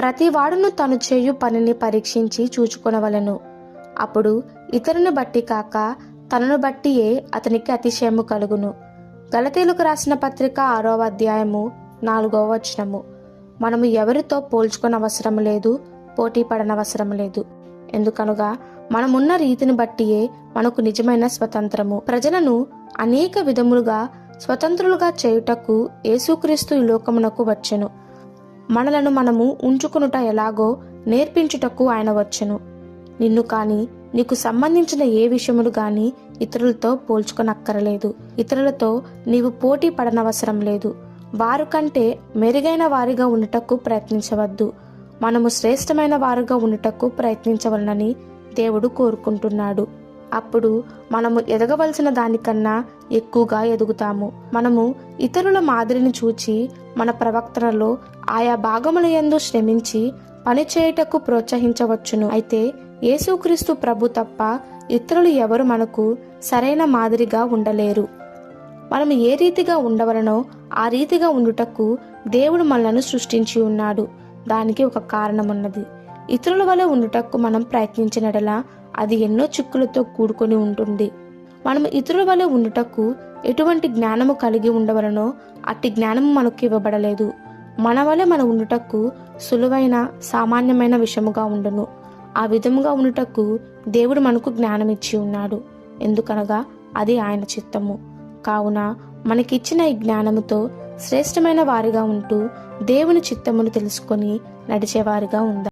ప్రతి వాడును తను చేయు పనిని పరీక్షించి చూచుకొనవలెను. అప్పుడు ఇతరుని బట్టి కాక తనను బట్టియే అతనికి అతిశయము కలుగును. గలతీయులకు రాసిన పత్రిక 6వ అధ్యాయము 4వ వచనము. మనము ఎవరితో పోల్చుకొనవసరం లేదు, పోటీ పడనవసరం లేదు. ఎందుకనగా మనమున్న రీతిని బట్టియే మనకు నిజమైన స్వతంత్రము. ప్రజలను అనేక విధములుగా స్వతంత్రులుగా చేయుటకు యేసుక్రీస్తు ఈ లోకమునకు వచ్చెను. మనలను మనము ఉంచుకొనుట ఎలాగో నేర్పించుటకు ఆయన వచ్చెను. నిన్ను కాని నీకు సంబంధించిన ఏ విషయములు గాని ఇతరులతో పోల్చుకొనక్కరలేదు. ఇతరులతో నీవు పోటీ పడనవసరం లేదు. వారు కంటే మెరుగైన వారిగా ఉండుటకు ప్రయత్నించవద్దు. మనము శ్రేష్టమైన వారుగా ఉండుటకు ప్రయత్నించవలనని దేవుడు కోరుకుంటున్నాడు. అప్పుడు మనము ఎదగవలసిన దానికన్నా ఎక్కువగా ఎదుగుతాము. మనము ఇతరుల మాదిరిని చూచి మన ప్రవర్తనలో ఆయా భాగముల యందు శ్రమించి పనిచేయుటకు ప్రోత్సహించవచ్చును. అయితే యేసుక్రీస్తు ప్రభు తప్ప ఇతరులు ఎవరు మనకు సరైన మాదిరిగా ఉండలేరు. మనము ఏ రీతిగా ఉండవలనో ఆ రీతిగా ఉండుటకు దేవుడు మనలను సృష్టించి ఉన్నాడు. దానికి ఒక కారణమున్నది. ఇతరుల వలె ఉండుటకు మనం ప్రయత్నించినడలా అది ఎన్నో చిక్కులతో కూడుకొని ఉంటుంది. మనము ఇతరుల వలె ఉండుటకు ఎటువంటి జ్ఞానము కలిగి ఉండవలనో అట్టి జ్ఞానము మనకు ఇవ్వబడలేదు. మన వలె మన ఉండుటకు సులువైన సామాన్యమైన విషయముగా ఉండును. ఆ విధముగా ఉండుటకు దేవుడు మనకు జ్ఞానం ఇచ్చి ఉన్నాడు. ఎందుకనగా అది ఆయన చిత్తము. కావున మనకిచ్చిన ఈ జ్ఞానముతో శ్రేష్టమైన వారిగా ఉంటూ దేవుని చిత్తమును తెలుసుకొని నడిచేవారిగా ఉందాం.